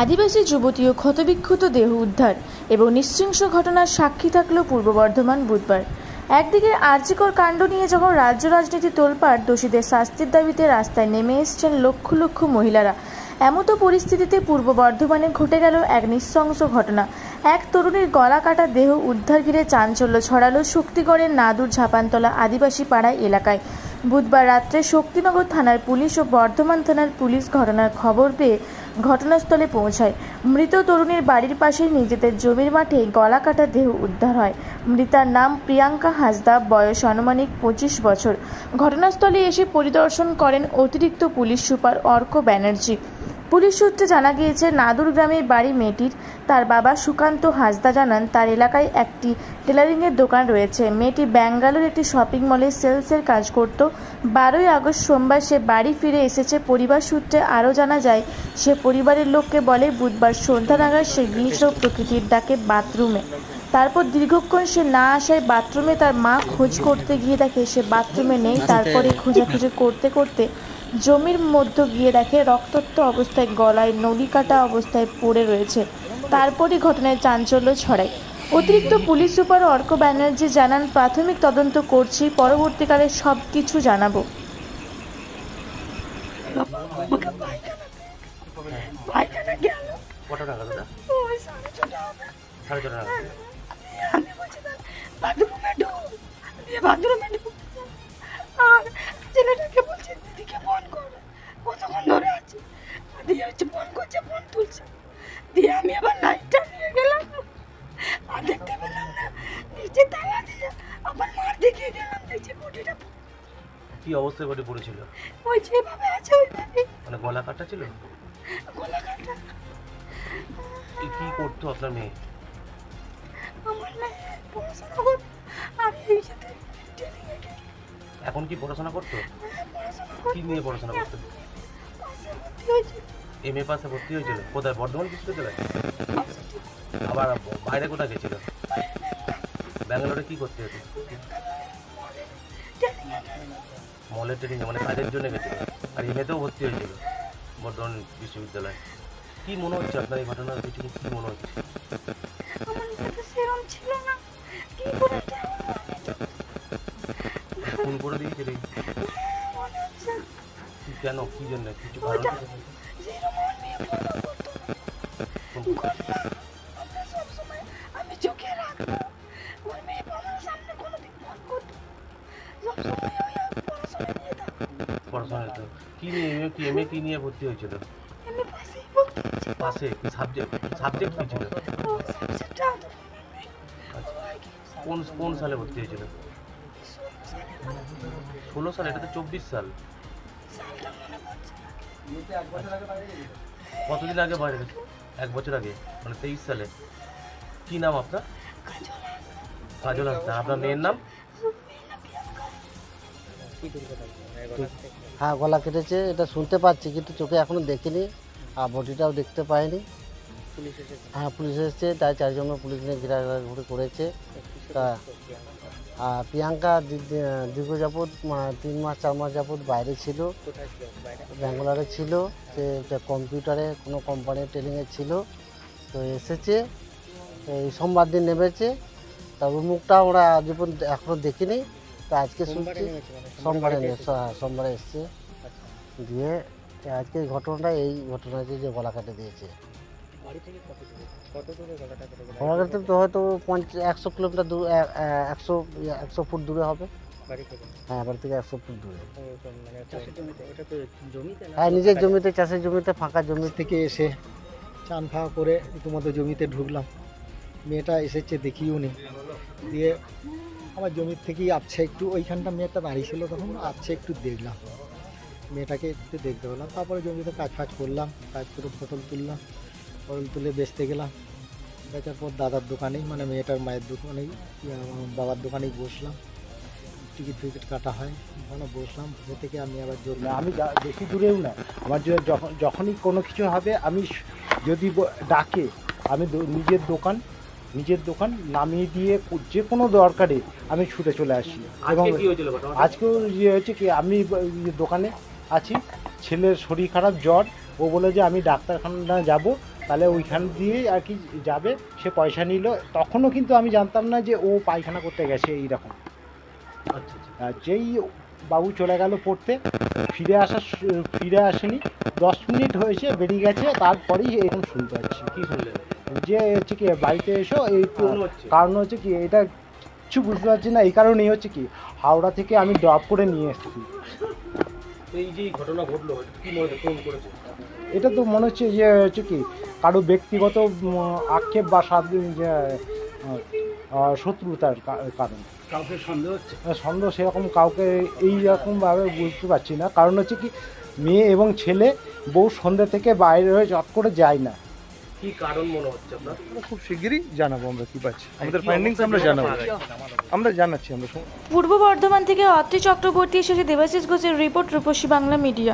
আদিবাসী যুবতী ও ক্ষতবিক্ষত দেহ উদ্ধার এবং নৃশংস ঘটনার সাক্ষী থাকল পূর্ব বর্ধমান বুধবার। একদিকে আরজিকর কাণ্ড নিয়ে যখন রাজ্য রাজনীতি তোলপাড়, দোষীদের শাস্তির দাবিতে রাস্তায় নেমে এসেছেন লক্ষ লক্ষ মহিলারা। এমতো পরিস্থিতিতে পূর্ব বর্ধমানে ঘটে গেল এক নৃশংস ঘটনা। এক তরুণীর গলা কাটা দেহ উদ্ধার ঘিরে চাঞ্চল্য ছড়ালো শক্তিগড়ের নাদুর ঝাপানতলা আদিবাসী পাড়া এলাকায়। বুধবার রাত্রে শক্তিনগর থানার পুলিশ ও বর্ধমান থানার পুলিশ ঘটনার খবর পেয়ে ঘটনাস্থলে পৌঁছায়। মৃত তরুণীর বাড়ির পাশেই নিজেদের জমির মাঠে গলা কাটা দেহ উদ্ধার হয়। মৃতার নাম প্রিয়াঙ্কা হাসদা, বয়স আনুমানিক 25 বছর। ঘটনাস্থলে এসে পরিদর্শন করেন অতিরিক্ত পুলিশ সুপার অর্ক ব্যানার্জি। পুলিশ সূত্রে জানা গিয়েছে, নাদুর গ্রামের বাড়ি মেয়েটির। তার বাবা সুকান্ত হাসদা জানান, তার এলাকায় একটি টেলারিংয়ের দোকান রয়েছে। মেয়েটি ব্যাঙ্গালোর একটি শপিং মলে সেলসের কাজ করত। 12ই আগস্ট সোমবার সে বাড়ি ফিরে এসেছে। পরিবার সূত্রে আরও জানা যায়, সে পরিবারের লোককে বলে বুধবার সন্ধ্যা নাগাদ সে গিয়েছিল প্রকৃতির ডাকে বাথরুমে। তারপর দীর্ঘক্ষণ সে না আসায় বাথরুমে তার মা খোঁজ করতে গিয়ে দেখে সে বাথরুমে নেই। তারপরে খোঁজাখুঁজি করতে করতে জমির মধ্যে গিয়ে দেখে রক্তাক্ত অবস্থায় গলায় নলি কাটা অবস্থায় পড়ে রয়েছে। তারপরই ঘটনায় চাঞ্চল্য ছড়ায়। অতিরিক্ত পুলিশ সুপার অর্ক ব্যানার্জি জানান, প্রাথমিক তদন্ত করছি, পরবর্তীকালে সব কিছু জানাবো। ছেলেটাকে বলছে দিদিকে ফোন করবে, কতক্ষণ ধরে আছে দিয়ে হচ্ছে ফোন করছে, ফোন তুলছে। দিয়ে আমি আবার লাইটটা নিয়ে গেলাম, আর দেখতে পেলাম না, নিচে তালা দিয়ে আবার মার দেখিয়ে গেলাম, দেখছি বডিটা কি অবস্থায় বডি পড়েছিল? ওই যেভাবে আছে ওইভাবে। মানে গলা কাটা ছিল? গলা কাটা। কি করতো আপনার মেয়ে? আমার মেয়ে পড়াশোনা করতো, আমি এই সাথে ট্রেনিংয়ে গেছি। এখন কি পড়াশোনা করতো? কি নিয়ে পড়াশোনা করতো? এমএ পাসে ভর্তি হয়েছিল। কোথায়? বর্ধমান বিশ্ববিদ্যালয়? আবার বাইরে কোথায় গেছিল? ব্যাঙ্গালোরে কি করতে হতো? মলের ট্রেনিং, মানে কাজের জন্য গেছিল। আর এমএতেও ভর্তি হয়েছিল বর্ধমান বিশ্ববিদ্যালয়। কি মনে হচ্ছে আপনার এই ঘটনার পিছনে? কি মনে হচ্ছে? ফোন করে দিয়েছিল কেন? কি জন্য? কিছু কারণ? আমি চোখে রাখবো, ওর মেয়ে আমার সামনে কোনোদিন ফোন করতো, সবসময় ওই পড়াশোনা নিয়ে থাকতো। পড়াশোনা তো কি নিয়ে? কি এমএ কি নিয়ে ভর্তি হয়েছিল? এমনি পাশেই ভর্তি হয়েছে। পাশে? কি সাবজেক্ট কি ছিল? কোন সালে ভর্তি হয়েছিল? 16 সাল? এটা তো 24 সাল। কতদিন আগে বাইরে গেছে? 1 বছর আগে, মানে 23 সালে। কি নাম আপনার? কাজল হাসদা। আপনার মেয়ের নাম? হ্যাঁ, গলা কেটেছে, এটা শুনতে পাচ্ছি, কিন্তু চোখে এখনো দেখিনি, আর বডিটাও দেখতে পাইনি। হ্যাঁ, পুলিশ এসেছে, তাই 4 জন পুলিশ নিয়ে ঘিরে করেছে। তা আর প্রিয়াঙ্কা দীর্ঘ যাবৎ 3 মাস 4 মাস যাবৎ বাইরে ছিল, ব্যাঙ্গালোরে ছিল। সে কম্পিউটারে কোনো কোম্পানির ট্রেনিংয়ে ছিল। তো এসেছে এই সোমবার দিন নেমেছে। তারপর মুখটা আমরা জীবন এখনও দেখিনি। তো আজকে শুনছি সোমবারে এসছে। দিয়ে আজকে ঘটনাটা এই ঘটনা যে গলা কাটে দিয়েছে। গলা কাটতে তো হয়তো 100 কিলোমিটার দূর, 100 ফুট দূরে হবে। হ্যাঁ, বাড়ি থেকে 100 ফুট দূরে। হ্যাঁ, নিজের জমিতে, চাষের জমিতে, ফাঁকা জমি থেকে এসে চান ফাঁকা করে ইতিমধ্যে জমিতে ঢুকলাম। মেয়েটা এসেছে দেখিও নি। দিয়ে আমার জমির থেকেই আচ্ছে একটু, ওইখানটা মেয়েটা দাঁড়িয়ে ছিল, তখন আচ্ছে একটু দেখলাম, মেয়েটাকে একটু দেখতে পেলাম। তারপরে জমিতে কাজ করলাম, কাজ করে পটল তুললাম, পটল তুলে বেচতে গেলাম। বেচার পর দাদার দোকানেই, মানে মেয়েটার মায়ের দোকানেই, বাবার দোকানেই বসলাম। টিকিট কাটা হয়, ওখানে বসলাম। বসে থেকে আমি আবার আমি বেশি দূরেও না, আমার যখনই কোনো কিছু হবে, আমি যদি ডাকে, আমি নিজের দোকান নামিয়ে দিয়ে যে কোনো দরকারে আমি ছুটে চলে আসি। এবং আজকেও ইয়ে হয়েছে কি, আমি দোকানে আছি, ছেলের শরীর খারাপ, জ্বর, ও বলে যে আমি ডাক্তারখানা যাব, তাহলে ওইখান দিয়েই আর কি যাবে, সে পয়সা নিল। তখনও কিন্তু আমি জানতাম না যে ও পায়খানা করতে গেছে এইরকম। আচ্ছা আচ্ছা। আর যেই বাবু চলে গেল পড়তে, ফিরে আসেনি, 10 মিনিট হয়েছে বেরিয়ে গেছে, তারপরেই এরকম শুনতে পাচ্ছি কি শুনলেন? যে হচ্ছে কি বাড়িতে এসো এই মনে হচ্ছে? কারণ হচ্ছে কি এটা কিছু বুঝতে পারছি না। এই কারণেই হচ্ছে কি হাওড়া থেকে আমি ড্রপ করে নিয়ে এসেছি। তো এই যে এই ঘটনা ঘটলো, এটা কি মনে হচ্ছে ফোন করেছে? এটা তো মনে হচ্ছে যে হচ্ছে কি কারো ব্যক্তিগত আক্ষেপ বা শত্রুতার কারণ। কাউকে সন্দেহ হচ্ছে? সন্দেহ সেরকম কাউকে এইরকমভাবে বুঝতে পারছি না। কারণ হচ্ছে কি মেয়ে এবং ছেলে বউ সন্ধ্যা থেকে বাইরে হয়ে চট করে যায় না। কি কারণ মনে হচ্ছে আপনার? আমরা খুব শিগগিরই জানাবো আমরা কি পাচ্ছি, আমাদের কি ফাইন্ডিংস অবস্থা আমরা ছিল জানাবো, আপনার? আমরা জানাচ্ছি আমরা। পূর্ব বর্ধমান থেকে অত্রি চক্রবর্তী এসেছে দেবাশিস ঘোষের রিপোর্ট, রূপসী বাংলা মিডিয়া।